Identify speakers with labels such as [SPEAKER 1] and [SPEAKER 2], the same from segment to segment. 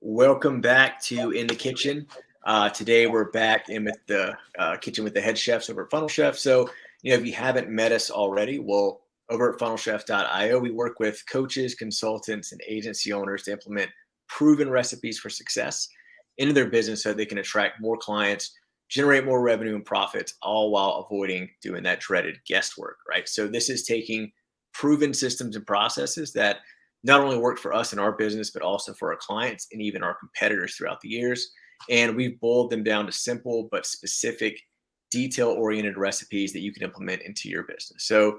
[SPEAKER 1] Welcome back to In the Kitchen. Today we're back in with the kitchen with the head chefs over at Funnel Chef. So, if you haven't met us already, well, over at funnelchef.io, we work with coaches, consultants, and agency owners to implement proven recipes for success into their business so they can attract more clients, generate more revenue and profits, all while avoiding doing that dreaded guesswork, right? So, this is taking proven systems and processes that not only worked for us in our business, but also for our clients and even our competitors throughout the years. And we've boiled them down to simple but specific, detail oriented recipes that you can implement into your business. So,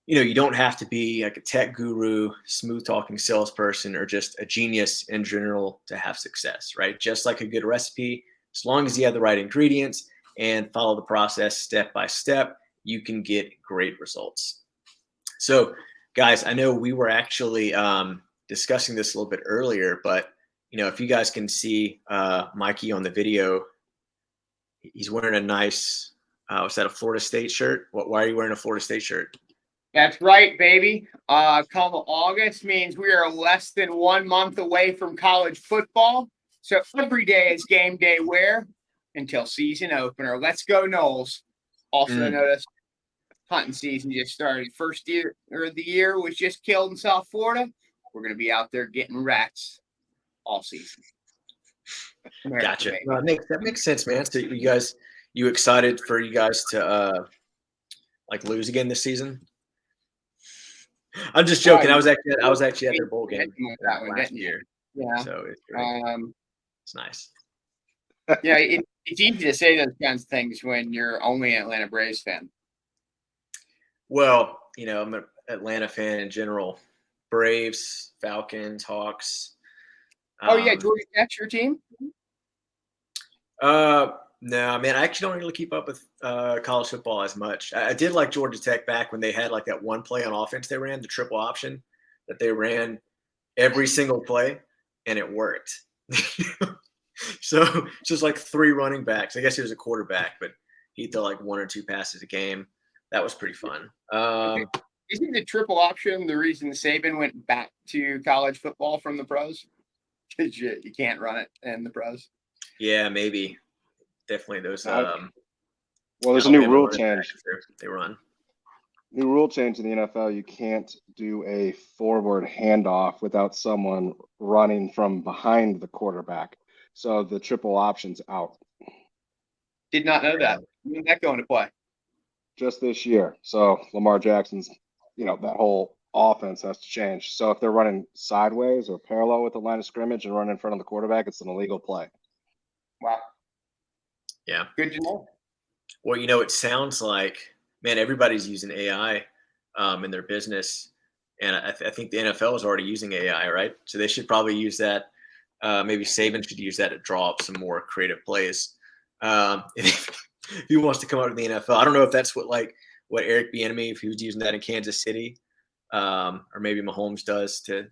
[SPEAKER 1] you don't have to be like a tech guru, smooth talking salesperson, or just a genius in general to have success, right? Just like a good recipe, as long as you have the right ingredients and follow the process step by step, you can get great results. So, guys, I know we were actually discussing this a little bit earlier, but if you guys can see Mikey on the video, he's wearing a nice. Was that a Florida State shirt? Why are you wearing a Florida State shirt?
[SPEAKER 2] That's right, baby. Come August means we are less than 1 month away from college football. So every day is game day wear until season opener. Let's go, Knowles. Also notice hunting season just started. First year of the year was just killed in South Florida. We're going to be out there getting rats all season.
[SPEAKER 1] Gotcha. No, that makes sense, man. So you excited for you guys to lose again this season? I'm just joking. I was actually at their bowl game last year.
[SPEAKER 2] Yeah.
[SPEAKER 1] So it's nice.
[SPEAKER 2] Yeah, it's easy to say those kinds of things when you're only an Atlanta Braves fan.
[SPEAKER 1] Well, I'm an Atlanta fan in general. Braves, Falcons, Hawks.
[SPEAKER 2] Georgia Tech's your team?
[SPEAKER 1] No, man, I actually don't really keep up with college football as much. I did like Georgia Tech back when they had like that one play on offense they ran, the triple option that they ran every single play, and it worked. So just like 3 running backs. I guess he was a quarterback, but he threw like 1 or 2 passes a game. That was pretty fun.
[SPEAKER 2] Isn't the triple option the reason Saban went back to college football from the pros? Because you can't run it in the pros.
[SPEAKER 1] Yeah, maybe. Definitely those.
[SPEAKER 3] Well, there's a new rule change.
[SPEAKER 1] They run.
[SPEAKER 3] New rule change in the NFL. You can't do a forward handoff without someone running from behind the quarterback. So the triple option's out.
[SPEAKER 2] Did not know that. When did that go into play?
[SPEAKER 3] Just this year. So Lamar Jackson's, that whole offense has to change. So if they're running sideways or parallel with the line of scrimmage and running in front of the quarterback, it's an illegal play.
[SPEAKER 2] Wow.
[SPEAKER 1] Yeah.
[SPEAKER 2] Good to know.
[SPEAKER 1] Well, it sounds like, man, everybody's using AI in their business. And I think the NFL is already using AI, right? So they should probably use that. Maybe Saban should use that to draw up some more creative plays. If he wants to come out to the NFL, I don't know if that's what Eric Bieniemy, if he was using that in Kansas City, or maybe Mahomes does to,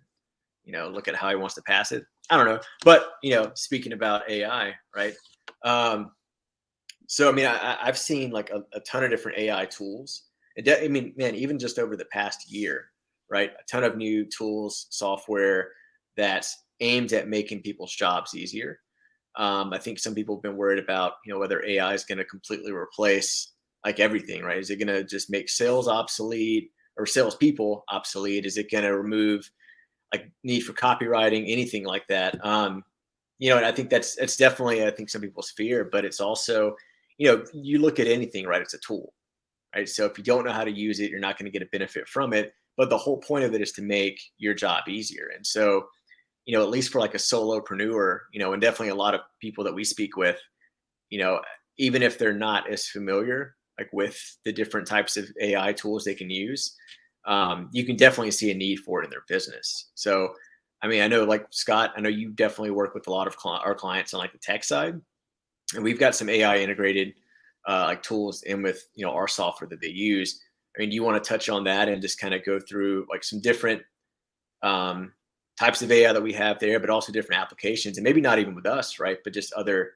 [SPEAKER 1] look at how he wants to pass it. I don't know. But, speaking about AI, right? So, I mean, I've seen like a ton of different AI tools. I mean, man, even just over the past year, right? A ton of new tools, software that's aimed at making people's jobs easier. I think some people have been worried about, whether AI is going to completely replace like everything, right? Is it going to just make sales obsolete or salespeople obsolete? Is it going to remove like need for copywriting, anything like that? And I think it's definitely, I think some people's fear, but it's also, you look at anything, right? It's a tool, right? So if you don't know how to use it, you're not going to get a benefit from it. But the whole point of it is to make your job easier. And so, at least for like a solopreneur, and definitely a lot of people that we speak with, even if they're not as familiar, like with the different types of AI tools they can use, you can definitely see a need for it in their business. So, I mean, I know like Scott, I know you definitely work with a lot of our clients on like the tech side, and we've got some AI integrated like tools in with, our software that they use. I mean, do you want to touch on that and just kind of go through like some different types of AI that we have there, but also different applications, and maybe not even with us, right? But just other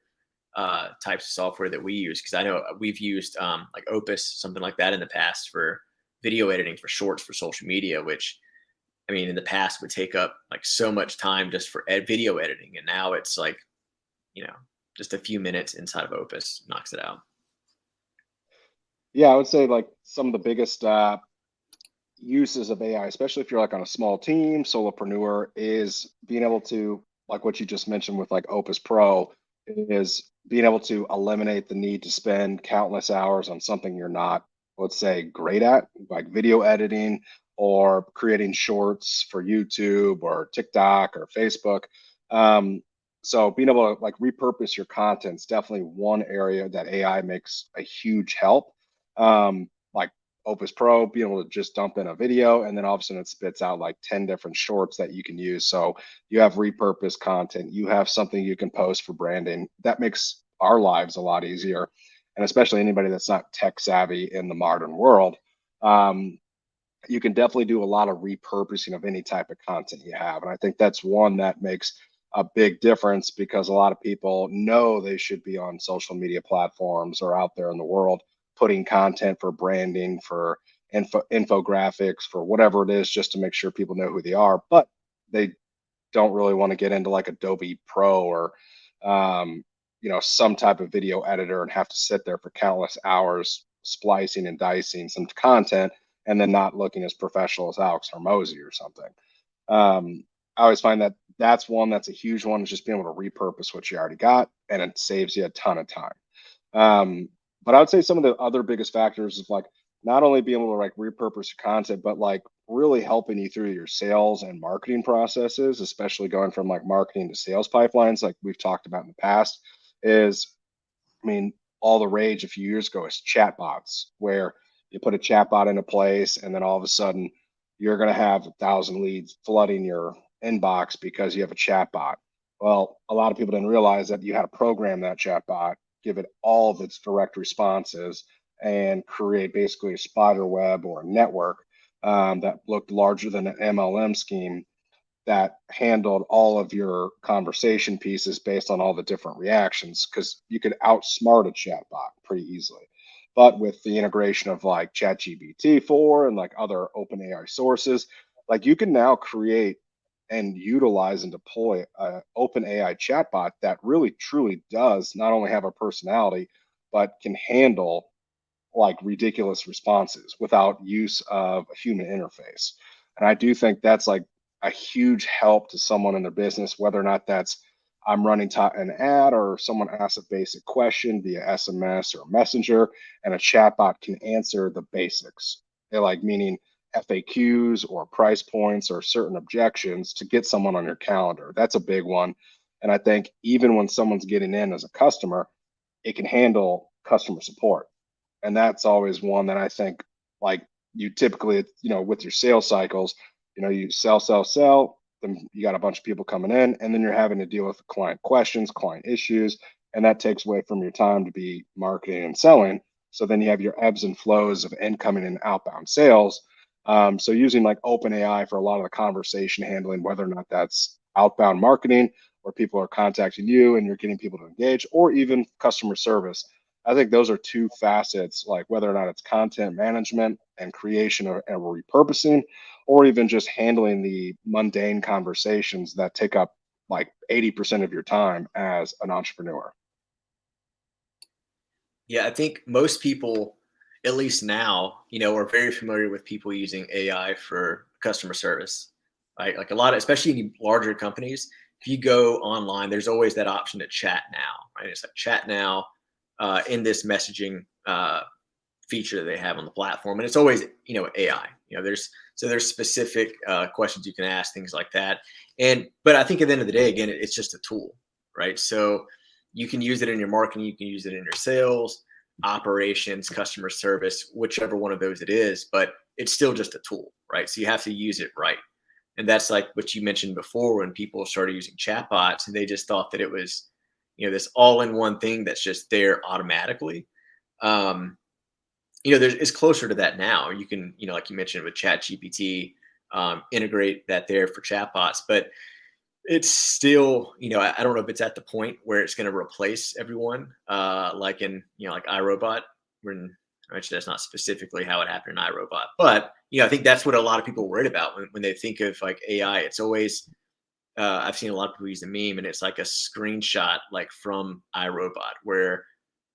[SPEAKER 1] types of software that we use. Because I know we've used like Opus, something like that in the past for video editing for shorts for social media, which, I mean, in the past would take up like so much time just for video editing. And now it's like, you know, just a few minutes inside of Opus knocks it out.
[SPEAKER 3] Yeah, I would say like some of the biggest uses of AI, especially if you're like on a small team, solopreneur, is being able to, like what you just mentioned with like Opus Pro, is being able to eliminate the need to spend countless hours on something you're not, let's say, great at, like video editing or creating shorts for YouTube or TikTok or Facebook. Um, so being able to like repurpose your content is definitely one area that AI makes a huge help. Like Opus Pro, being able to just dump in a video and then all of a sudden it spits out like 10 different shorts that you can use. So you have repurposed content, you have something you can post for branding. That makes our lives a lot easier. And especially anybody that's not tech savvy in the modern world, um, you can definitely do a lot of repurposing of any type of content you have. And I think that's one that makes a big difference because a lot of people know they should be on social media platforms or out there in the world putting content for branding, for infographics, for whatever it is, just to make sure people know who they are. But they don't really want to get into like Adobe Pro or um, some type of video editor and have to sit there for countless hours splicing and dicing some content and then not looking as professional as Alex Hormozy or something. I always find that that's one that's a huge one, is just being able to repurpose what you already got, and it saves you a ton of time. But I would say some of the other biggest factors is like not only being able to like repurpose your content, but like really helping you through your sales and marketing processes, especially going from like marketing to sales pipelines, like we've talked about in the past, is I mean, all the rage a few years ago is chatbots, where you put a chatbot into place, and then all of a sudden you're going to have 1,000 leads flooding your inbox because you have a chatbot. Well, a lot of people didn't realize that you had to program that chatbot, give it all of its direct responses, and create basically a spider web or a network that looked larger than an MLM scheme that handled all of your conversation pieces based on all the different reactions, because you could outsmart a chatbot pretty easily. But with the integration of like ChatGPT 4 and like other open AI sources, like you can now create and utilize and deploy an open AI chatbot that really truly does not only have a personality, but can handle like ridiculous responses without use of a human interface. And I do think that's like a huge help to someone in their business, whether or not that's I'm running an ad or someone asks a basic question via SMS or messenger, and a chatbot can answer the basics. They're like meaning FAQs or price points or certain objections to get someone on your calendar. That's a big one. And I think even when someone's getting in as a customer, it can handle customer support. And that's always one that I think like you typically, with your sales cycles, you sell, then you got a bunch of people coming in, and then you're having to deal with client questions, client issues, and that takes away from your time to be marketing and selling. So then you have your ebbs and flows of incoming and outbound sales. So using like OpenAI for a lot of the conversation handling, whether or not that's outbound marketing, where people are contacting you and you're getting people to engage, or even customer service. I think those are two facets, like whether or not it's content management and creation and repurposing, or even just handling the mundane conversations that take up like 80% of your time as an entrepreneur.
[SPEAKER 1] Yeah, I think most people, at least now, are very familiar with people using AI for customer service, right? Like a lot of, especially in larger companies, if you go online, there's always that option to chat now, right? It's like chat now in this messaging feature that they have on the platform, and it's always AI. There's specific questions you can ask, things like that. But I think at the end of the day, again, it's just a tool, right? So you can use it in your marketing, you can use it in your sales, operations, customer service, whichever one of those it is, but it's still just a tool, right? So you have to use it right. And that's like what you mentioned before, when people started using chatbots and they just thought that it was, this all-in-one thing that's just there automatically. Um, it's closer to that now. You can, like you mentioned with Chat GPT, integrate that there for chatbots, but it's still, I don't know if it's at the point where it's going to replace everyone, like in, like iRobot, when right? So that's not specifically how it happened in iRobot. But, I think that's what a lot of people are worried about when they think of like AI. It's always, I've seen a lot of people use the meme, and it's like a screenshot like from iRobot where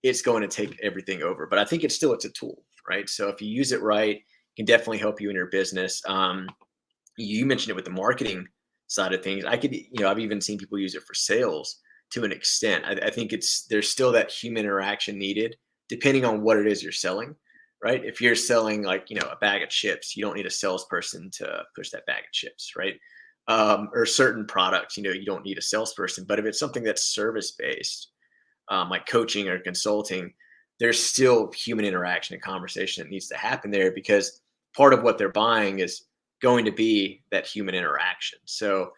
[SPEAKER 1] it's going to take everything over. But I think it's a tool, right? So if you use it right, it can definitely help you in your business. You mentioned it with the marketing side of things. I've even seen people use it for sales to an extent. I think there's still that human interaction needed, depending on what it is you're selling, right? If you're selling like, a bag of chips, you don't need a salesperson to push that bag of chips, right? Or certain products, you don't need a salesperson. But if it's something that's service based, like coaching or consulting, there's still human interaction and conversation that needs to happen there, because part of what they're buying is going to be that human interaction. So,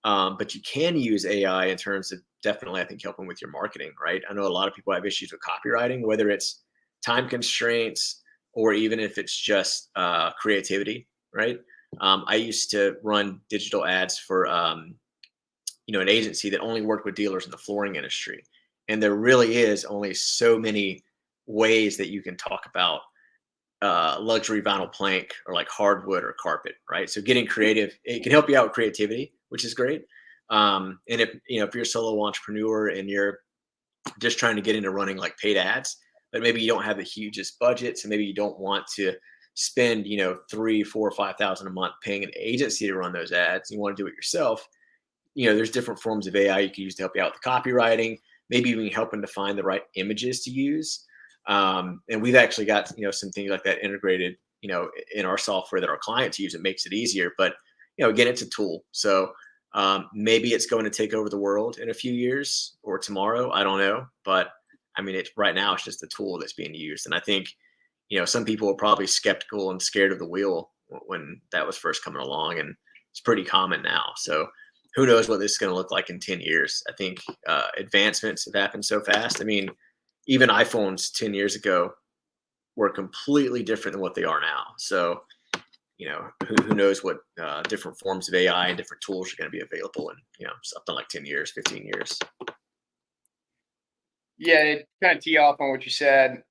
[SPEAKER 1] but you can use AI in terms of definitely, I think, helping with your marketing, right? I know a lot of people have issues with copywriting, whether it's time constraints or even if it's just creativity, right? I used to run digital ads for, an agency that only worked with dealers in the flooring industry. And there really is only so many ways that you can talk about luxury vinyl plank or like hardwood or carpet, right? So getting creative, it can help you out with creativity, which is great. And if you're a solo entrepreneur and you're just trying to get into running like paid ads, but maybe you don't have the hugest budget, so maybe you don't want to spend 3, 4, 5,000 a month paying an agency to run those ads. You want to do it yourself. There's different forms of AI you can use to help you out with the copywriting, maybe even helping to find the right images to use. And we've actually got, some things like that integrated, in our software that our clients use. It makes it easier, but, again, it's a tool. So maybe it's going to take over the world in a few years or tomorrow. I don't know. But I mean, right now it's just a tool that's being used. And I think, some people were probably skeptical and scared of the wheel when that was first coming along, and it's pretty common now. So who knows what this is going to look like in 10 years. I think advancements have happened so fast. I mean, even iPhones 10 years ago were completely different than what they are now. So, who knows what different forms of AI and different tools are going to be available in, something like 10 years, 15 years.
[SPEAKER 2] Yeah, to kind of tee off on what you said,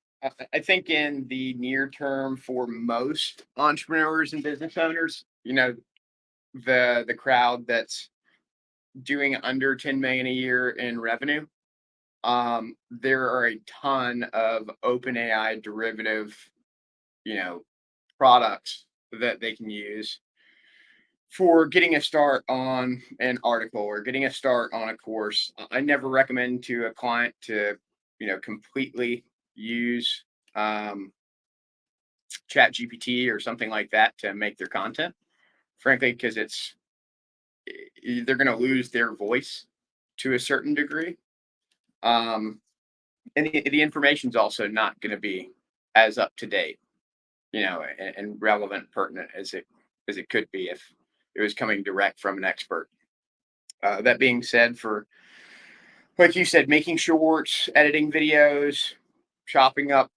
[SPEAKER 2] I think in the near term for most entrepreneurs and business owners, the crowd that's doing under 10 million a year in revenue, there are a ton of open AI derivative, you know, products that they can use for getting a start on an article or getting a start on a course. I never recommend to a client to, completely use chat GPT or something like that to make their content, frankly, because they're going to lose their voice to a certain degree. And the information's also not going to be as up to date, and relevant, pertinent as it could be if it was coming direct from an expert. That being said, for like you said, making shorts, editing videos, chopping up,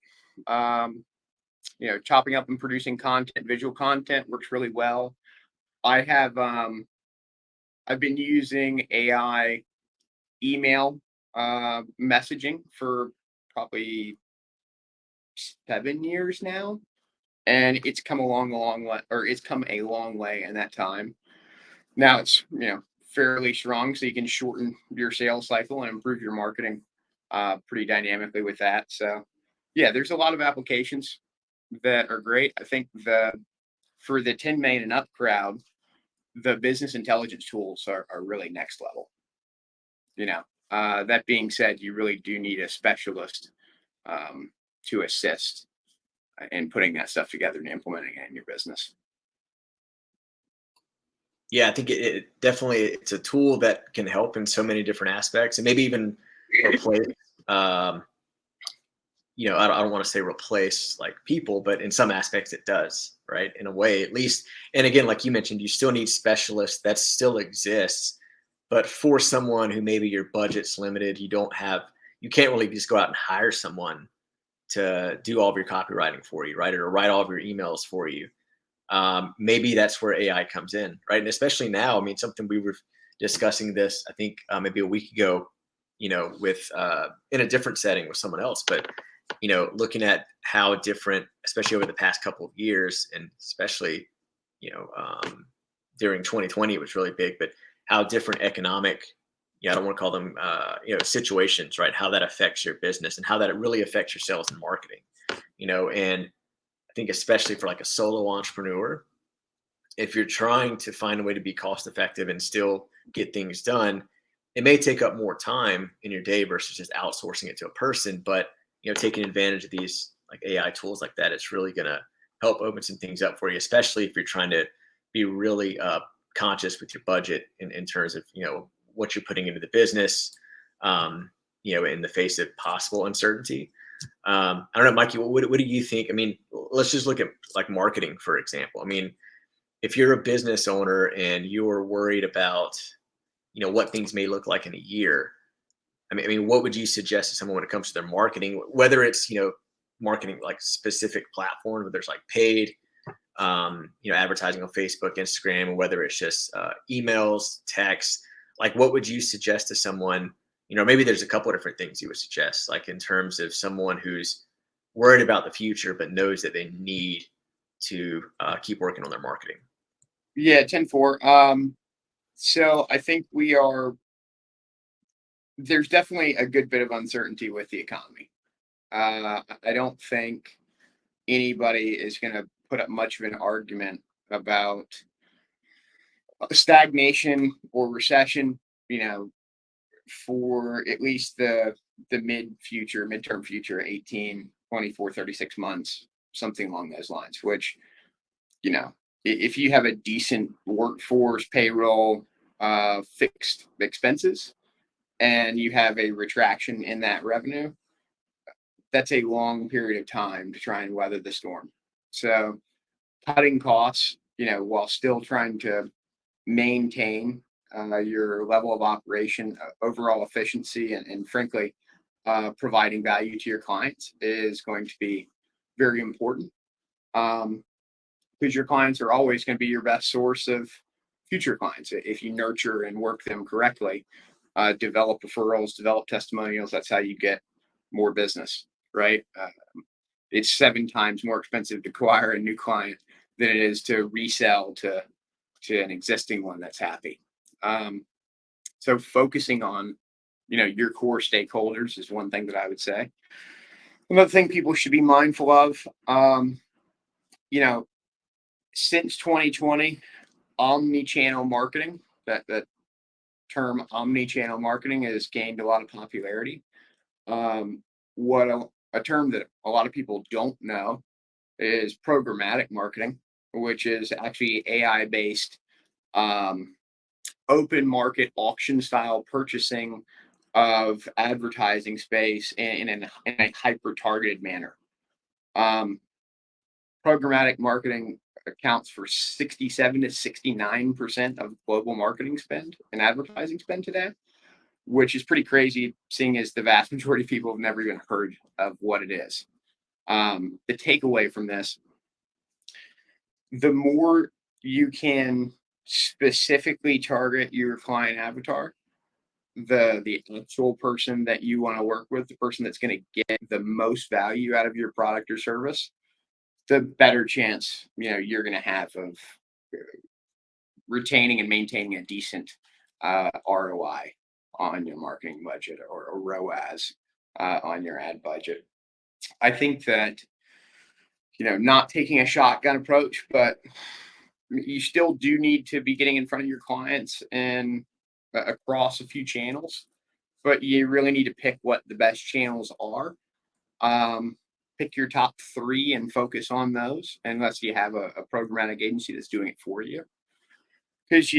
[SPEAKER 2] chopping up and producing content, visual content works really well. I have I've been using AI email messaging for probably 7 years now, and it's come it's come a long way in that time. Now it's fairly strong, so you can shorten your sales cycle and improve your marketing pretty dynamically with that. So yeah, there's a lot of applications that are great. I think for the 10 million and up crowd, the business intelligence tools are really next level. That being said, you really do need a specialist to assist in putting that stuff together and implementing it in your business.
[SPEAKER 1] Yeah, I think it definitely, it's a tool that can help in so many different aspects, and maybe even replace. I don't want to say replace like people, but in some aspects it does, right? In a way, at least. And again, like you mentioned, you still need specialists. That still exists, but for someone who maybe your budget's limited, you can't really just go out and hire someone to do all of your copywriting for you, right? Or write all of your emails for you. Maybe that's where AI comes in, right? And especially now, I mean, something we were discussing this, I think maybe a week ago, with in a different setting with someone else, but looking at how different, especially over the past couple of years, and especially, during 2020, it was really big, but how different economic, I don't want to call them, situations, right? How that affects your business and how that it really affects your sales and marketing, and I think especially for like a solo entrepreneur, if you're trying to find a way to be cost effective and still get things done, it may take up more time in your day versus just outsourcing it to a person. But taking advantage of these like AI tools like that, it's really gonna help open some things up for you, especially if you're trying to be really conscious with your budget in terms of what you're putting into the business, in the face of possible uncertainty. I don't know, Mikey, what do you think? I mean, let's just look at like marketing, for example. I mean, if you're a business owner and you're worried about, what things may look like in a year, I mean, what would you suggest to someone when it comes to their marketing, whether it's, marketing like specific platforms, whether it's like paid, advertising on Facebook, Instagram, or whether it's just emails, text, like what would you suggest to someone, maybe there's a couple of different things you would suggest, like in terms of someone who's worried about the future, but knows that they need to keep working on their marketing.
[SPEAKER 2] Yeah, 10-4. So I think there's definitely a good bit of uncertainty with the economy. I don't think anybody is going to put up much of an argument about stagnation or recession, for at least the midterm future, 18, 24, 36 months, something along those lines, which, if you have a decent workforce, payroll, fixed expenses, and you have a retraction in that revenue, that's a long period of time to try and weather the storm. So cutting costs, while still trying to maintain your level of operation, overall efficiency, and frankly, providing value to your clients is going to be very important, because your clients are always going to be your best source of future clients if you nurture and work them correctly. Develop referrals, develop testimonials. That's how you get more business, right? It's 7 times more expensive to acquire a new client than it is to resell to an existing one that's happy. So focusing on, your core stakeholders is one thing that I would say. Another thing people should be mindful of, since 2020, omni-channel marketing, that term omni-channel marketing has gained a lot of popularity. What a term that a lot of people don't know is programmatic marketing, which is actually AI based, open market auction style purchasing of advertising space in a hyper targeted manner. Um, Programmatic marketing accounts for 67 to 69% of global marketing spend and advertising spend today, which is pretty crazy, seeing as the vast majority of people have never even heard of what it is. The takeaway from this: the more you can specifically target your client avatar, the actual person that you want to work with, the person that's going to get the most value out of your product or service, the better chance you're going to have of retaining and maintaining a decent ROI on your marketing budget, or ROAS on your ad budget. I think that not taking a shotgun approach, but you still do need to be getting in front of your clients and across a few channels, but you really need to pick what the best channels are. Pick your top 3 and focus on those, unless you have a programmatic agency that's doing it for you. Because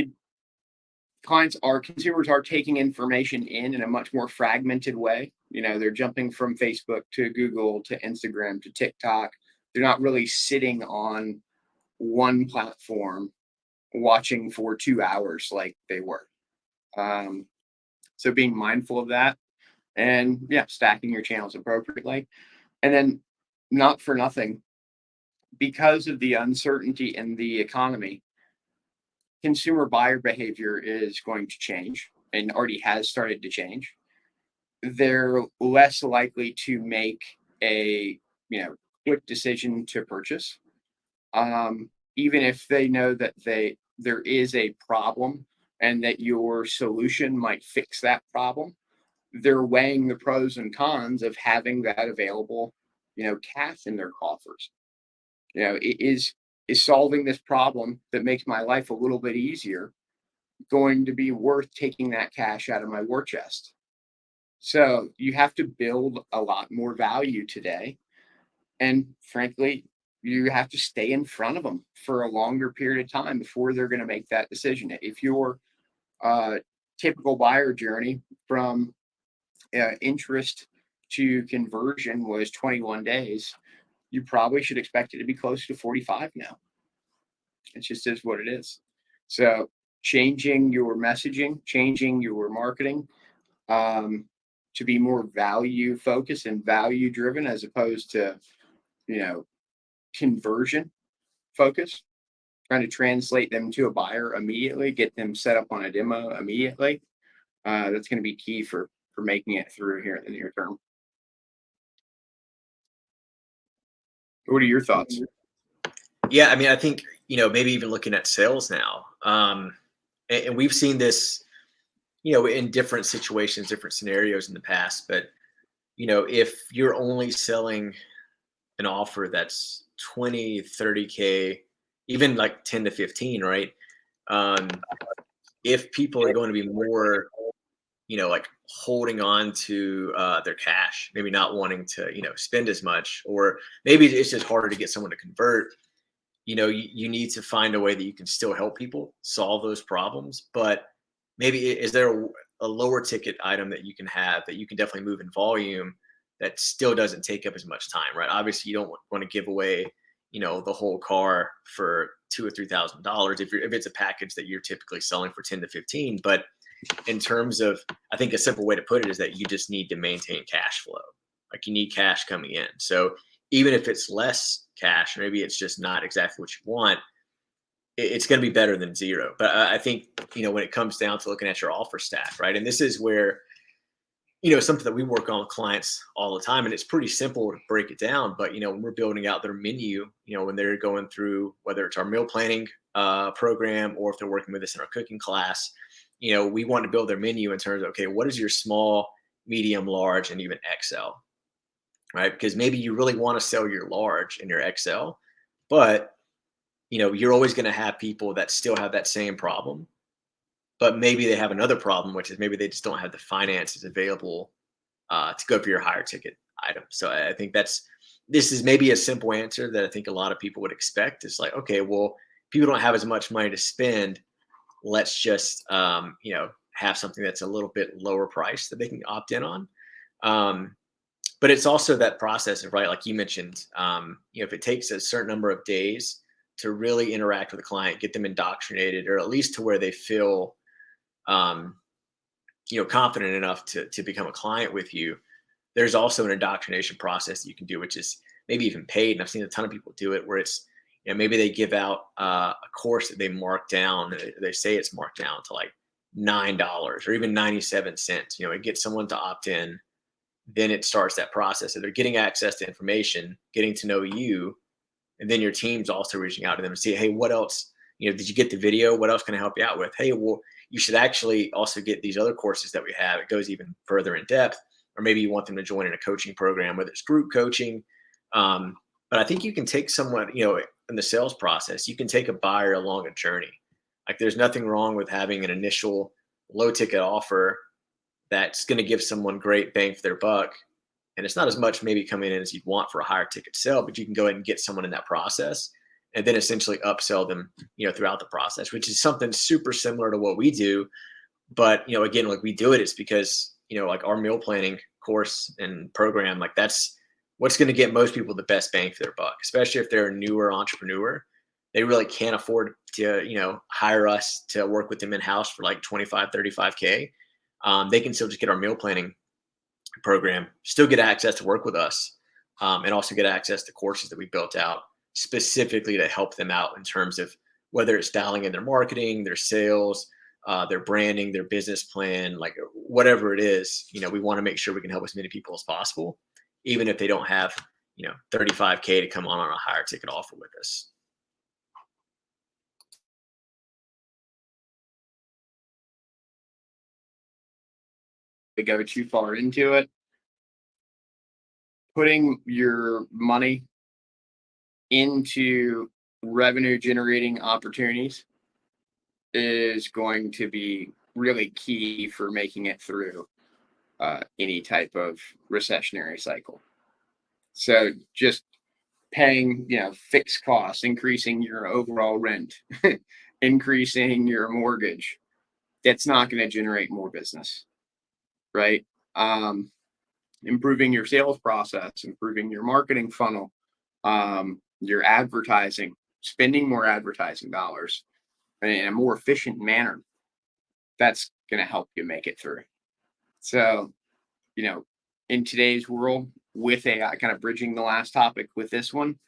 [SPEAKER 2] consumers are taking information in a much more fragmented way. They're jumping from Facebook to Google to Instagram to TikTok. They're not really sitting on one platform watching for 2 hours like they were. So being mindful of that, and stacking your channels appropriately. And then, not for nothing, because of the uncertainty in the economy, consumer buyer behavior is going to change, and already has started to change. They're less likely to make a, quick decision to purchase. Even if they know that there is a problem and that your solution might fix that problem, they're weighing the pros and cons of having that available, cash in their coffers. Is solving this problem that makes my life a little bit easier going to be worth taking that cash out of my war chest? So you have to build a lot more value today. And frankly, you have to stay in front of them for a longer period of time before they're going to make that decision. If your typical buyer journey from interest to conversion was 21 days, you probably should expect it to be close to 45 now. It just is what it is. So changing your messaging, changing your marketing, to be more value focused and value driven as opposed to, conversion focus, trying to translate them to a buyer immediately, get them set up on a demo immediately. That's going to be key for making it through here in the near term. What are your thoughts?
[SPEAKER 1] Yeah, I mean, I think, maybe even looking at sales now, and we've seen this, in different situations, different scenarios in the past. But, if you're only selling an offer that's 20, 30K, even like 10 to 15, right? Um, if people are going to be more, like holding on to their cash, maybe not wanting to, spend as much, or maybe it's just harder to get someone to convert, you need to find a way that you can still help people solve those problems. But maybe is there a lower ticket item that you can have that you can definitely move in volume that still doesn't take up as much time, right? Obviously, you don't want to give away, the whole car for $2,000 or $3,000 if it's a package that you're typically selling for 10 to 15. But in terms of, I think a simple way to put it is that you just need to maintain cash flow. Like you need cash coming in. So even if it's less cash, maybe it's just not exactly what you want, it's going to be better than zero. But I think, when it comes down to looking at your offer stack, right? And this is where, something that we work on with clients all the time, and it's pretty simple to break it down. But, when we're building out their menu, when they're going through, whether it's our meal planning program or if they're working with us in our cooking class, we want to build their menu in terms of, okay, what is your small, medium, large, and even XL, right? Because maybe you really want to sell your large and your XL, but you're always going to have people that still have that same problem, but maybe they have another problem, which is maybe they just don't have the finances available to go for your higher ticket item. So I think this is maybe a simple answer that I think a lot of people would expect. It's like, okay, well, people don't have as much money to spend. Let's just, have something that's a little bit lower price that they can opt in on. But it's also that process of, right, like you mentioned, if it takes a certain number of days to really interact with a client, get them indoctrinated, or at least to where they feel, confident enough to become a client with you, there's also an indoctrination process that you can do, which is maybe even paid. And I've seen a ton of people do it where it's, maybe they give out a course that they mark down. They say it's marked down to like $9 or even 97 cents. It gets someone to opt in. Then it starts that process. So they're getting access to information, getting to know you, and then your team's also reaching out to them and see, hey, what else? Did you get the video? What else can I help you out with? Hey, well, you should actually also get these other courses that we have. It goes even further in depth. Or maybe you want them to join in a coaching program, whether it's group coaching. But I think you can take someone, in the sales process, you can take a buyer along a journey. Like there's nothing wrong with having an initial low ticket offer that's going to give someone great bang for their buck. And it's not as much maybe coming in as you'd want for a higher ticket sale, but you can go ahead and get someone in that process and then essentially upsell them, throughout the process, which is something super similar to what we do. But, again, like we do it, it's because, like our meal planning course and program, like that's what's going to get most people the best bang for their buck, especially if they're a newer entrepreneur. They really can't afford to, hire us to work with them in-house for like 25, 35K. They can still just get our meal planning program, still get access to work with us, and also get access to courses that we built out specifically to help them out in terms of whether it's dialing in their marketing, their sales, their branding, their business plan, like whatever it is. We want to make sure we can help as many people as possible. even if they don't have, 35K to come on a higher ticket offer with us.
[SPEAKER 2] To go too far into it, putting your money into revenue generating opportunities is going to be really key for making it through any type of recessionary cycle. So just paying, fixed costs, increasing your overall rent, increasing your mortgage, that's not going to generate more business, right? Improving your sales process, improving your marketing funnel, your advertising, spending more advertising dollars in a more efficient manner. That's going to help you make it through. So, in today's world with AI, kind of bridging the last topic with this one,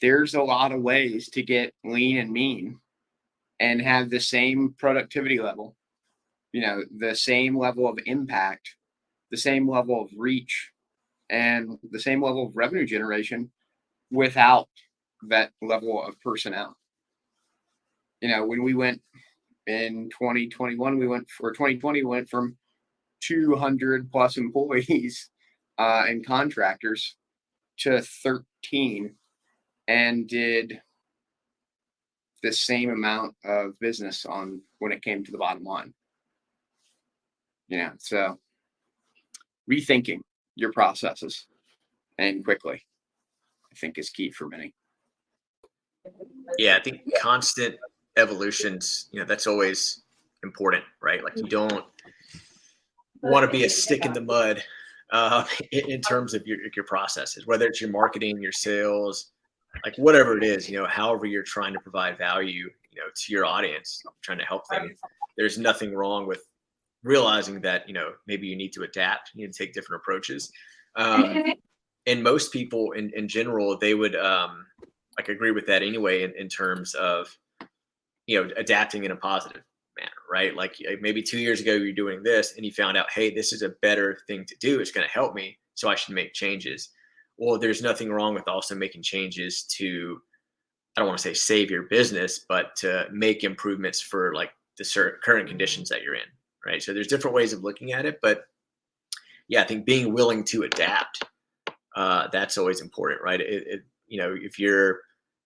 [SPEAKER 2] there's a lot of ways to get lean and mean and have the same productivity level, the same level of impact, the same level of reach, and the same level of revenue generation without that level of personnel. When we went in 2021, 2020, we went from 200 plus employees and contractors to 13 and did the same amount of business on when it came to the bottom line. So rethinking your processes and quickly, I think, is key for many.
[SPEAKER 1] Yeah, I think constant evolutions, that's always important, right? Like you don't want to be a stick in the mud in terms of your processes, whether it's your marketing, your sales, like whatever it is, however you're trying to provide value, to your audience, trying to help them. There's nothing wrong with realizing that, maybe you need to adapt, you need to take different approaches. And most people in general, they would like agree with that anyway, in terms of, adapting in a positive manner, right? Like maybe 2 years ago, you're doing this and you found out, hey, this is a better thing to do. It's going to help me. So I should make changes. Well, there's nothing wrong with also making changes to, I don't want to say save your business, but to make improvements for like the current conditions that you're in, right? So there's different ways of looking at it, but yeah, I think being willing to adapt, that's always important, right? If you're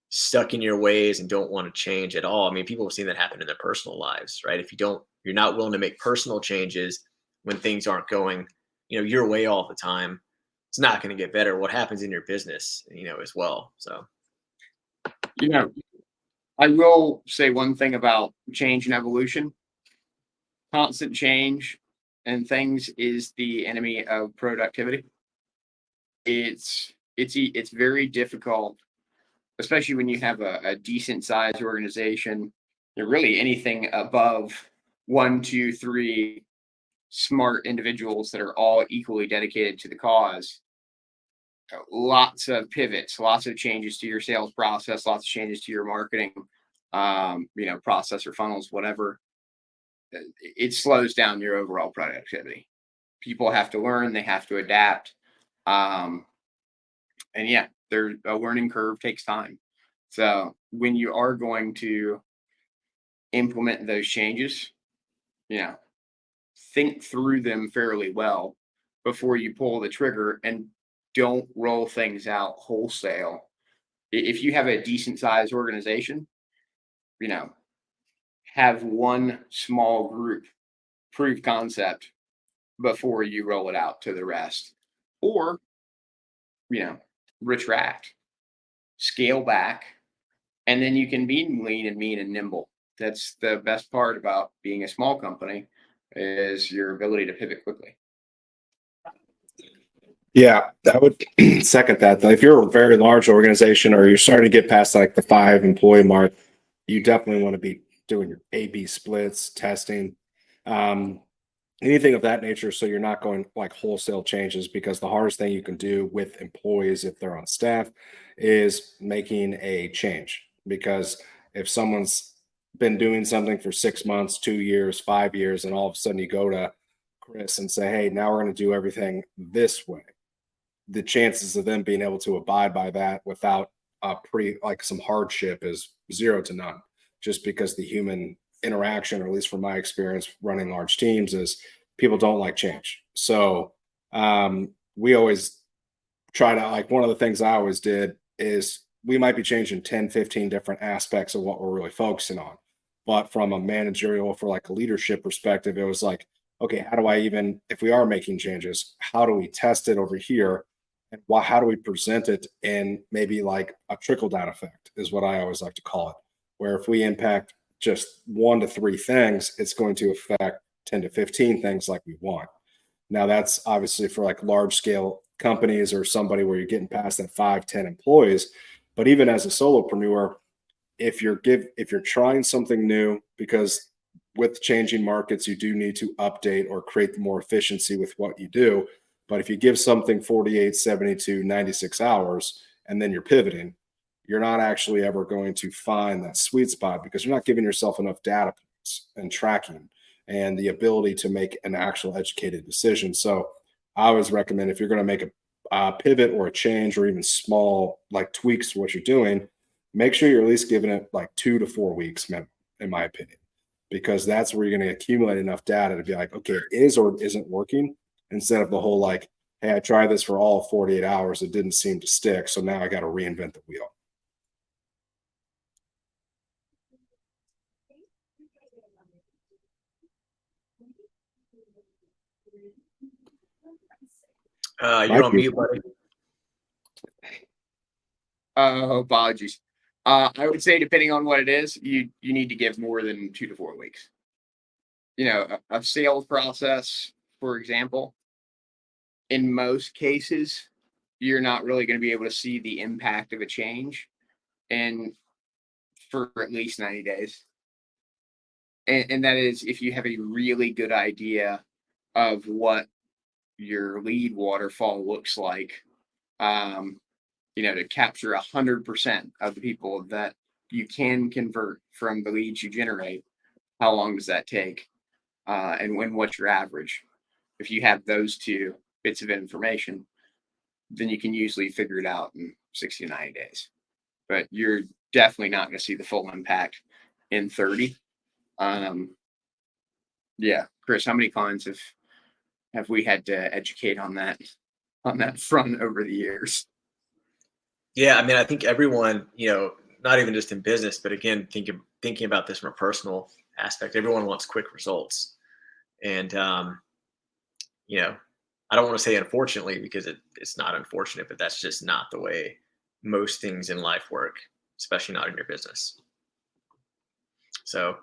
[SPEAKER 1] stuck in your ways and don't want to change at all, I mean, people have seen that happen in their personal lives, right? If you're not willing to make personal changes when things aren't going, your way all the time, it's not going to get better. What happens in your business, as well. So,
[SPEAKER 2] I will say one thing about change and evolution. Constant change and things is the enemy of productivity. It's very difficult, especially when you have a decent sized organization. Really anything above 1, 2, 3 smart individuals that are all equally dedicated to the cause. Lots of pivots, lots of changes to your sales process, lots of changes to your marketing, process or funnels, whatever. It slows down your overall productivity. People have to learn, they have to adapt. And yeah, a learning curve takes time. So when you are going to implement those changes, think through them fairly well before you pull the trigger, and don't roll things out wholesale. If you have a decent sized organization, have one small group prove concept before you roll it out to the rest, or retract, scale back, and then you can be lean and mean and nimble. That's the best part about being a small company, is your ability to pivot quickly.
[SPEAKER 3] Yeah, I would second that. If you're a very large organization or you're starting to get past like the 5 employee mark, you definitely want to be doing your A/B splits, testing, anything of that nature. So you're not going like wholesale changes, because the hardest thing you can do with employees, if they're on staff, is making a change. Because if someone's been doing something for 6 months, 2 years, 5 years, and all of a sudden you go to Chris and say, hey, now we're going to do everything this way. the chances of them being able to abide by that without some hardship is 0 to none, just because the human interaction, or at least from my experience running large teams, is people don't like change. So we always try to, like, one of the things I always did is we might be changing 10, 15 different aspects of what we're really focusing on. But from a managerial, for like a leadership perspective, it was like, okay, how do I even, if we are making changes, how do we test it over here? And how do we present it in maybe like a trickle down effect, is what I always like to call it. Where if we impact just 1 to 3 things, it's going to affect 10 to 15 things like we want. Now, that's obviously for like large scale companies or somebody where you're getting past that 5, 10 employees. But even as a solopreneur, if you're trying something new, because with changing markets, you do need to update or create more efficiency with what you do. But if you give something 48, 72, 96 hours, and then you're pivoting, you're not actually ever going to find that sweet spot, because you're not giving yourself enough data points and tracking and the ability to make an actual educated decision. So I always recommend, if you're going to make a pivot or a change, or even small like tweaks to what you're doing, make sure you're at least giving it like 2 to 4 weeks minimum, in my opinion, because that's where you're going to accumulate enough data to be like, okay, it is or isn't working, instead of the whole like, hey, I tried this for all 48 hours, it didn't seem to stick, so now I got to reinvent the wheel.
[SPEAKER 1] You're on mute, buddy.
[SPEAKER 2] Apologies. I would say, depending on what it is, you need to give more than 2 to 4 weeks. A sales process, for example, in most cases, you're not really going to be able to see the impact of a change and for at least 90 days. And that is if you have a really good idea of what your lead waterfall looks like, to capture 100% of the people that you can convert from the leads you generate. How long does that take? And what's your average? If you have those 2 bits of information, then you can usually figure it out in 60 to 90 days. But you're definitely not going to see the full impact in 30. Yeah, Chris, how many clients have we had to educate on that front over the years?
[SPEAKER 1] Yeah, I mean, I think everyone, not even just in business, but again, thinking about this from a personal aspect, everyone wants quick results. And, I don't want to say unfortunately, because it's not unfortunate, but that's just not the way most things in life work, especially not in your business. So,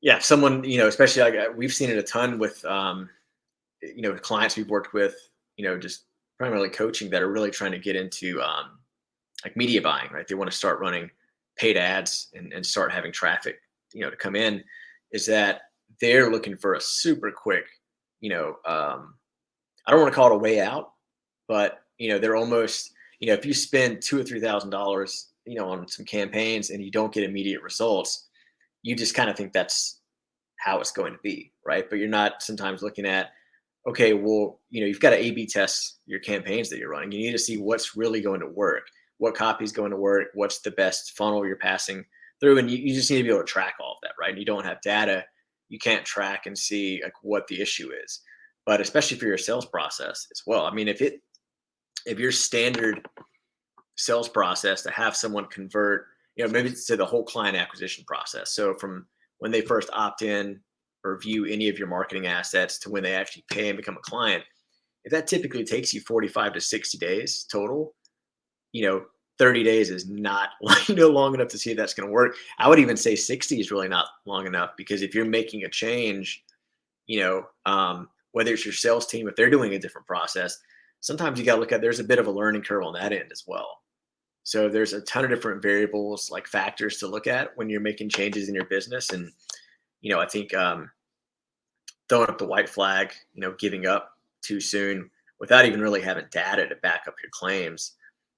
[SPEAKER 1] yeah, someone, especially like we've seen it a ton with, clients we've worked with, just primarily coaching, that are really trying to get into like media buying, right? They want to start running paid ads and start having traffic, to come in. Is that they're looking for a super quick, I don't want to call it a way out, but they're almost, if you spend $2,000 or $3,000, on some campaigns and you don't get immediate results, you just kind of think that's how it's going to be, right? But you're not sometimes looking at, okay, well, you've got to A/B test your campaigns that you're running. You need to see what's really going to work, what copy is going to work, what's the best funnel you're passing through, and you just need to be able to track all of that, right? And you don't have data, you can't track and see like what the issue is. But especially for your sales process as well. I mean, if your standard sales process to have someone convert, maybe to the whole client acquisition process. So from when they first opt in or view any of your marketing assets to when they actually pay and become a client, if that typically takes you 45 to 60 days total, 30 days is not long enough to see if that's going to work. I would even say 60 is really not long enough, because if you're making a change, whether it's your sales team, if they're doing a different process, sometimes you got to look at, there's a bit of a learning curve on that end as well. So there's a ton of different variables, like factors to look at when you're making changes in your business. And, I think throwing up the white flag, giving up too soon without even really having data to back up your claims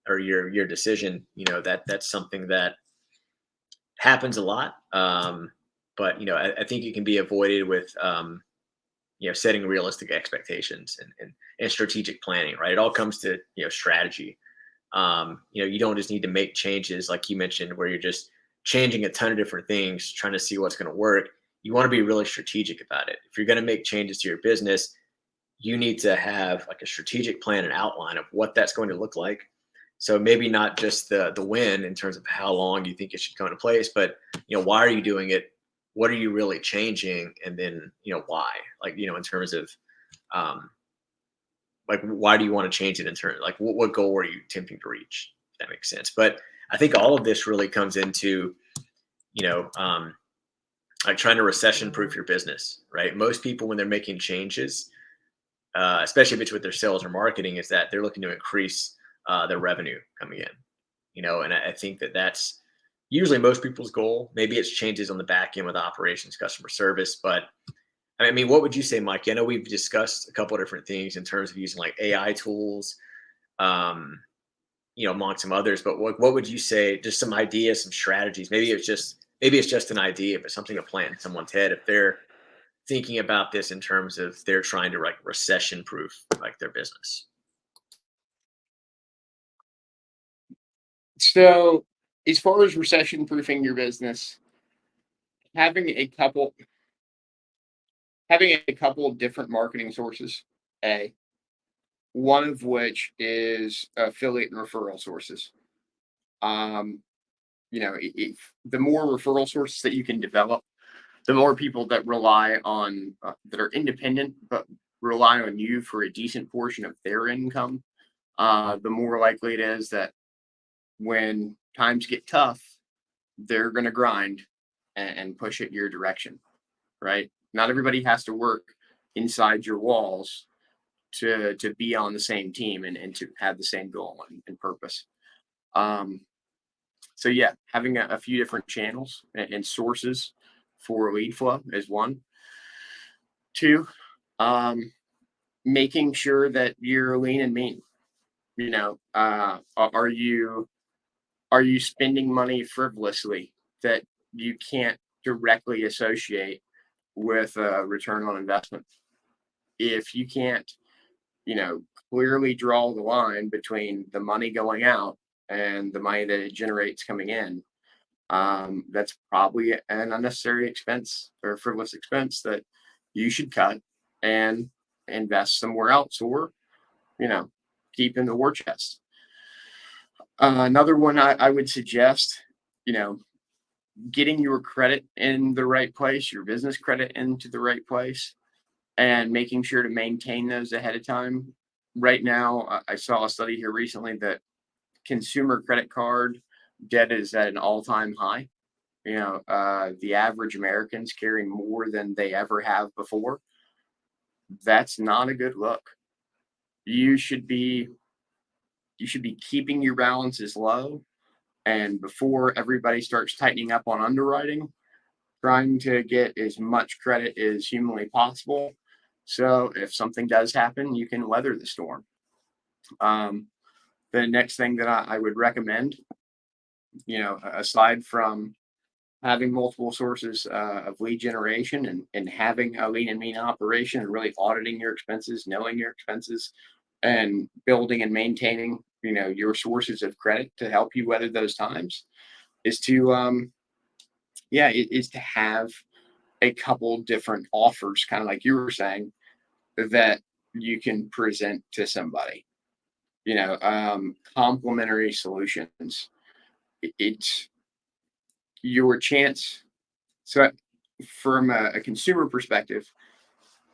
[SPEAKER 1] or your decision, that's something that happens a lot. But, I think it can be avoided with, setting realistic expectations and strategic planning, right? It all comes to, strategy. You don't just need to make changes like you mentioned, where you're just changing a ton of different things, trying to see what's going to work. You want to be really strategic about it. If you're going to make changes to your business, you need to have like a strategic plan and outline of what that's going to look like. So maybe not just the win in terms of how long you think it should come into place, but why are you doing it? What are you really changing? And then why? Like in terms of um, like why do you want to change it in terms like what goal are you attempting to reach? If that makes sense. But I think all of this really comes into you know um, like trying to recession proof your business, right? Most people when they're making changes, especially if it's with their sales or marketing, is that they're looking to increase their revenue coming in. And I think that that's usually most people's goal. Maybe it's changes on the back end with operations, customer service, but I mean, what would you say, Mike? I know we've discussed a couple of different things in terms of using like AI tools, um, among some others. But what would you say? Just some ideas, some strategies. Maybe it's just an idea, but something to plant in someone's head if they're thinking about this in terms of they're trying to like recession proof like their business.
[SPEAKER 2] So, as far as recession proofing your business, having a couple having a couple of different marketing sources, a one of which is affiliate and referral sources. Um, if the more referral sources that you can develop, the more people that rely on that are independent but rely on you for a decent portion of their income, the more likely it is that when times get tough, they're going to grind and push it your direction, right? Not everybody has to work inside your walls to be on the same team and to have the same goal and purpose. Um, so yeah, having a few different channels and sources for lead flow is one. Two, um, making sure that you're lean and mean. Are you spending money frivolously that you can't directly associate with a return on investment? If you can't, clearly draw the line between the money going out and the money that it generates coming in, that's probably an unnecessary expense or a frivolous expense that you should cut and invest somewhere else or, you know, keep in the war chest. Another one I would suggest, you know, getting your credit in the right place, your business credit into the right place, and making sure to maintain those ahead of time. Right now, I saw a study here recently that consumer credit card debt is at an all-time high. The average Americans carry more than they ever have before. That's not a good look. You should be you should be keeping your balances low, and before everybody starts tightening up on underwriting, trying to get as much credit as humanly possible. So if something does happen, you can weather the storm. Um, the next thing that I would recommend, aside from having multiple sources of lead generation and having a lean and mean operation and really auditing your expenses, knowing your expenses, and building and maintaining, your sources of credit to help you weather those times, is to have a couple different offers, kind of like you were saying, that you can present to somebody. Complementary solutions. It's your chance. So, from a consumer perspective,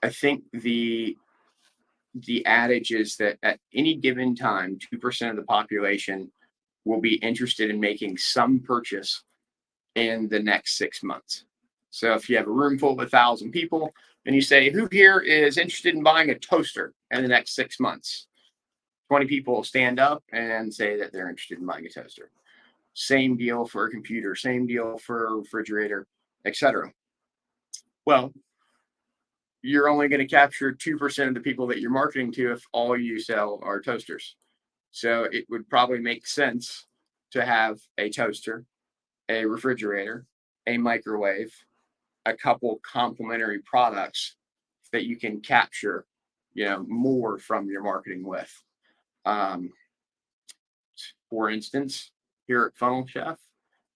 [SPEAKER 2] I think the adage is that at any given time, 2% of the population will be interested in making some purchase in the next 6 months. So if you have a room full of 1,000 people and you say, who here is interested in buying a toaster in the next 6 months? 20 people will stand up and say that they're interested in buying a toaster. Same deal for a computer, same deal for a refrigerator, etc. Well, you're only going to capture 2% of the people that you're marketing to if all you sell are toasters. So it would probably make sense to have a toaster, a refrigerator, a microwave, a couple complementary products that you can capture, more from your marketing with. For instance, here at Funnel Chef,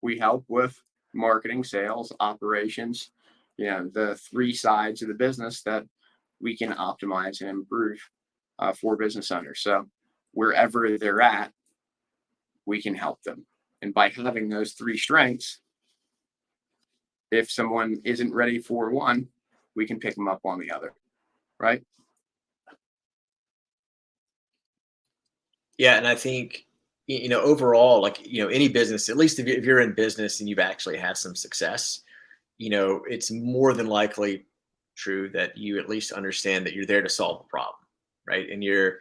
[SPEAKER 2] we help with marketing, sales, operations, the three sides of the business that we can optimize and improve for business owners. So wherever they're at, we can help them. And by having those three strengths, if someone isn't ready for one, we can pick them up on the other, right?
[SPEAKER 1] Yeah, and I think overall, like any business, at least if you're in business and you've actually had some success, it's more than likely true that you at least understand that you're there to solve a problem, right? And you're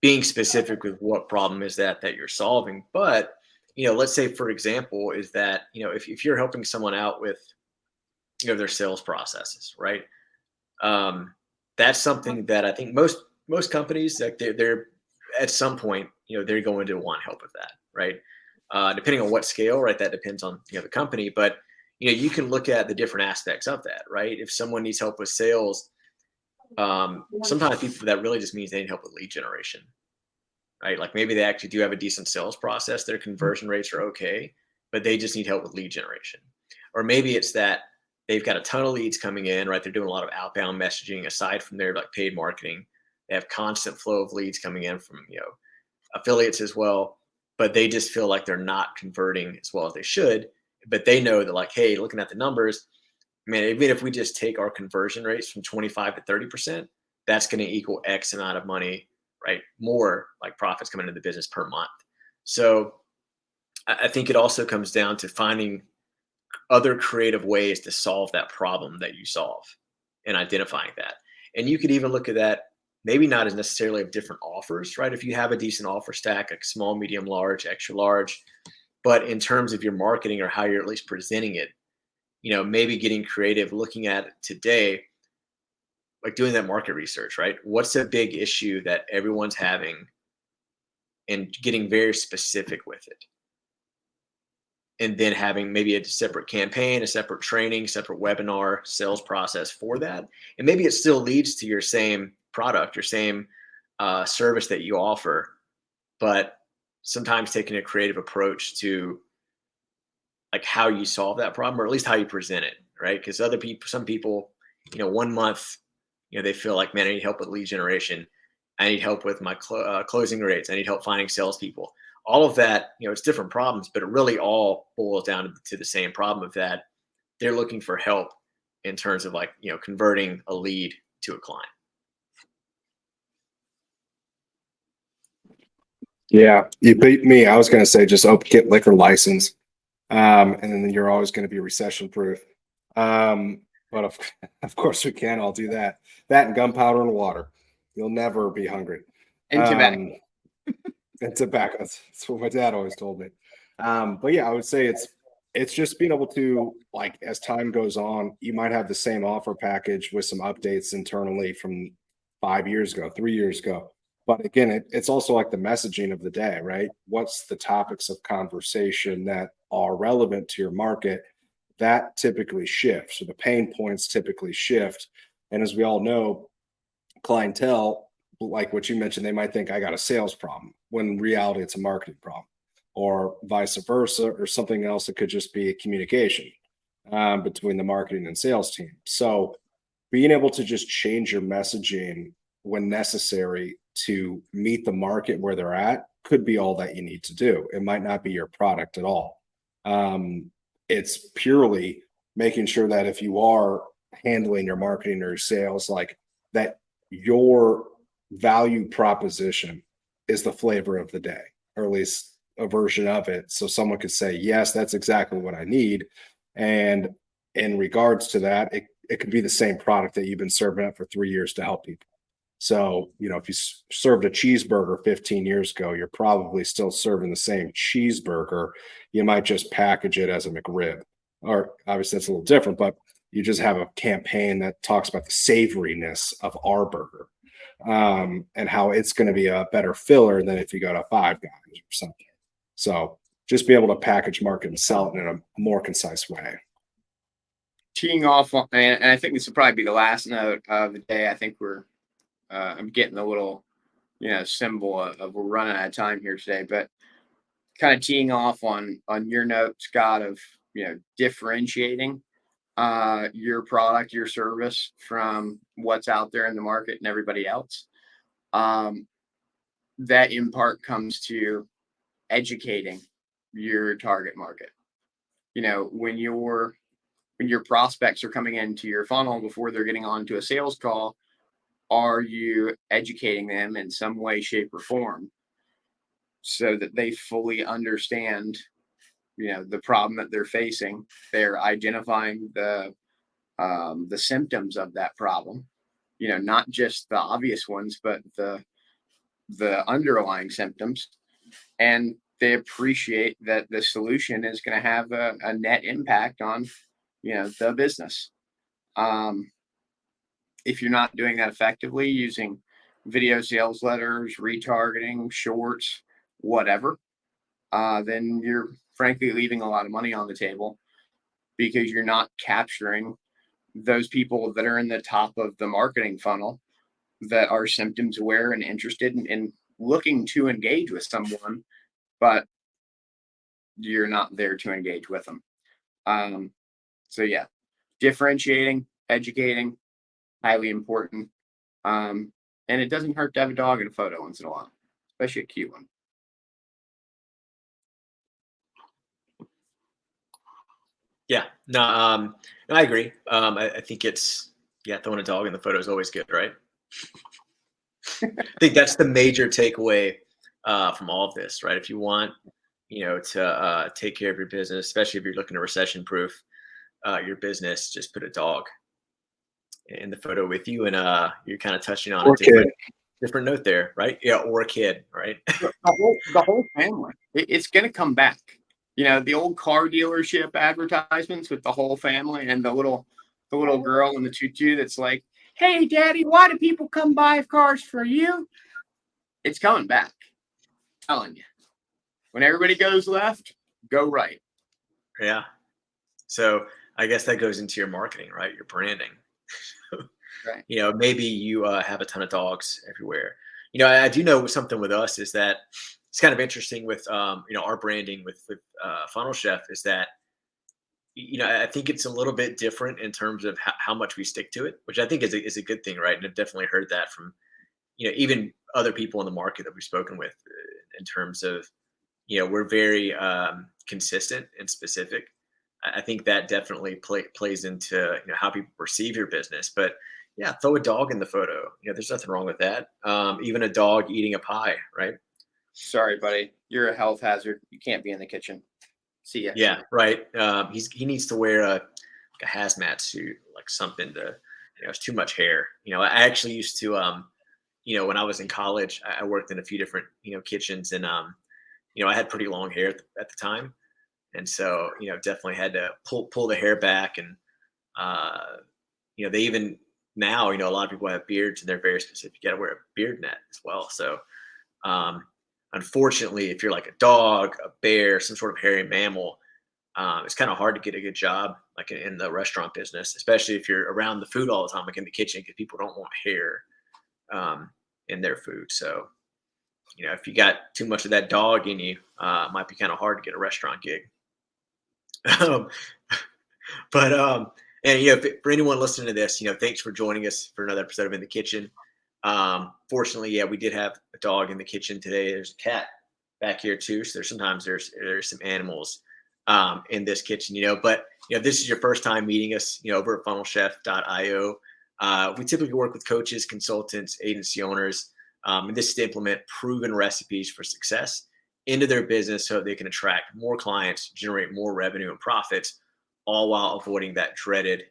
[SPEAKER 1] being specific with what problem is that you're solving. But let's say, for example, is that if you're helping someone out with their sales processes, right? That's something that I think most companies, like they're at some point they're going to want help with that, right? Depending on what scale, right? That depends on the company, but you can look at the different aspects of that, right? If someone needs help with sales, sometimes people that really just means they need help with lead generation, right? Like maybe they actually do have a decent sales process, their conversion rates are okay, but they just need help with lead generation. Or maybe it's that they've got a ton of leads coming in, right? They're doing a lot of outbound messaging aside from their like paid marketing. They have constant flow of leads coming in from affiliates as well, but they just feel like they're not converting as well as they should. But they know that, like, hey, looking at the numbers, man, even if we just take our conversion rates from 25 to 30%, that's going to equal X amount of money, right? More like profits coming into the business per month. So I think it also comes down to finding other creative ways to solve that problem that you solve and identifying that. And you could even look at that maybe not as necessarily of different offers, right? If you have a decent offer stack, like small, medium, large, extra large, but in terms of your marketing or how you're at least presenting it, maybe getting creative, looking at it today, like doing that market research, right? What's a big issue that everyone's having and getting very specific with it. And then having maybe a separate campaign, a separate training, separate webinar, sales process for that. And maybe it still leads to your same product, your same service that you offer, but sometimes taking a creative approach to like how you solve that problem, or at least how you present it, right? Because some people, 1 month, they feel like, man, I need help with lead generation. I need help with my closing rates. I need help finding salespeople. All of that, it's different problems, but it really all boils down to the same problem of that they're looking for help in terms of like, converting a lead to a client.
[SPEAKER 3] Yeah, you beat me. I was going to say just get liquor license, and then you're always going to be recession proof. But of course we can all do that. That and gunpowder and water. You'll never be hungry.
[SPEAKER 2] And tobacco.
[SPEAKER 3] And tobacco. That's what my dad always told me. But yeah, I would say it's just being able to, like, as time goes on, you might have the same offer package with some updates internally from 5 years ago, 3 years ago. But again, it's also like the messaging of the day, right? What's the topics of conversation that are relevant to your market? That typically shifts, or the pain points typically shift. And as we all know, clientele, like what you mentioned, they might think I got a sales problem, when in reality it's a marketing problem, or vice versa, or something else that could just be a communication between the marketing and sales team. So being able to just change your messaging when necessary to meet the market where they're at could be all that you need to do. It might not be your product at all. It's purely making sure that if you are handling your marketing or your sales, like that your value proposition is the flavor of the day, or at least a version of it. So someone could say, yes, that's exactly what I need. And in regards to that, it could be the same product that you've been serving up for 3 years to help people. So, if you served a cheeseburger 15 years ago, you're probably still serving the same cheeseburger. You might just package it as a McRib, or obviously that's a little different, but you just have a campaign that talks about the savoriness of our burger, and how it's going to be a better filler than if you go to Five Guys or something. So just be able to package, market, and sell it in a more concise way.
[SPEAKER 2] teeing off on, and I think this will probably be the last note of the day. I think I'm getting a little, symbol of we're running out of time here today, but kind of teeing off on your note, Scott, of, differentiating your product, your service from what's out there in the market and everybody else. That in part comes to educating your target market. When your prospects are coming into your funnel before they're getting onto a sales call, are you educating them in some way, shape, or form so that they fully understand, the problem that they're facing? They're identifying the symptoms of that problem, not just the obvious ones, but the underlying symptoms, and they appreciate that the solution is going to have a net impact on, the business. If you're not doing that effectively using video sales letters, retargeting, shorts, whatever, then you're frankly leaving a lot of money on the table because you're not capturing those people that are in the top of the marketing funnel that are symptoms aware and interested in looking to engage with someone, but you're not there to engage with them. So yeah, differentiating, educating, highly important. And it doesn't hurt to have a dog in a photo once in a while, especially a cute one.
[SPEAKER 1] Yeah, no, I agree. I think throwing a dog in the photo is always good, right? I think that's the major takeaway from all of this, right? If you want, to take care of your business, especially if you're looking to recession-proof your business, just put a dog in the photo with you, and you're kind of touching on
[SPEAKER 3] Or
[SPEAKER 1] a different note there, right? Yeah, or a kid, right?
[SPEAKER 2] The whole family. It's going to come back. The old car dealership advertisements with the whole family and the little girl in the tutu that's like, "Hey, Daddy, why do people come buy cars for you?" It's coming back. I'm telling you. When everybody goes left, go right.
[SPEAKER 1] Yeah. So I guess that goes into your marketing, right? Your branding.
[SPEAKER 2] Right.
[SPEAKER 1] Maybe you have a ton of dogs everywhere. I do know something with us is that it's kind of interesting with our branding with Funnel Chef is that I think it's a little bit different in terms of how much we stick to it, which I think is a good thing, right? And I've definitely heard that from even other people in the market that we've spoken with in terms of we're very consistent and specific. I think that definitely plays into how people perceive your business. But yeah, throw a dog in the photo. There's nothing wrong with that. Even a dog eating a pie, right?
[SPEAKER 2] Sorry, buddy. You're a health hazard. You can't be in the kitchen. See ya.
[SPEAKER 1] Yeah, right. He needs to wear like a hazmat suit, like something to. It's too much hair. I actually used to when I was in college, I worked in a few different kitchens, and I had pretty long hair at the time. And so, definitely had to pull the hair back. And, they even now, a lot of people have beards and they're very specific. You got to wear a beard net as well. So, unfortunately, if you're like a dog, a bear, some sort of hairy mammal, it's kind of hard to get a good job, like in the restaurant business, especially if you're around the food all the time, like in the kitchen, because people don't want hair in their food. So, if you got too much of that dog in you, it might be kind of hard to get a restaurant gig. Um, but and for anyone listening to this, thanks for joining us for another episode of In the Kitchen. Fortunately, yeah, we did have a dog in the kitchen today. There's a cat back here too. So there's some animals in this kitchen, but if this is your first time meeting us, over at funnelchef.io. We typically work with coaches, consultants, agency owners, and this is to implement proven recipes for success into their business so they can attract more clients, generate more revenue and profits, all while avoiding that dreaded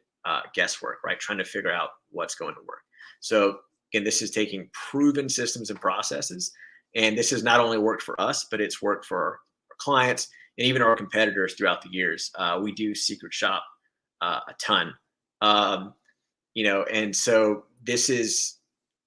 [SPEAKER 1] guesswork, right? Trying to figure out what's going to work. So again, this is taking proven systems and processes, and this has not only worked for us, but it's worked for our clients and even our competitors throughout the years. We do secret shop a ton, and so this is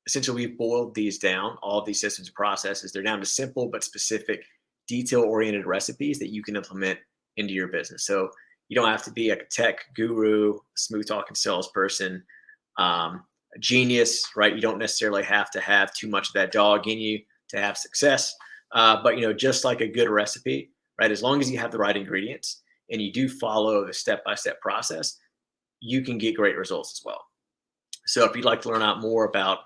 [SPEAKER 1] essentially we've boiled these down, all of these systems and processes. They're down to simple but specific, detail-oriented recipes that you can implement into your business. So You don't have to be a tech guru, smooth talking salesperson, a genius, right? You don't necessarily have to have too much of that dog in you to have success. But just like a good recipe, right? As long as you have the right ingredients and you do follow the step-by-step process, you can get great results as well. So if you'd like to learn out more about,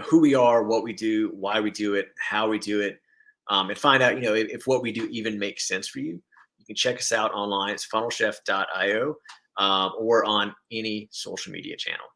[SPEAKER 1] who we are, what we do, why we do it, how we do it, and find out, if what we do even makes sense for you, you can check us out online. It's funnelchef.io, or on any social media channel.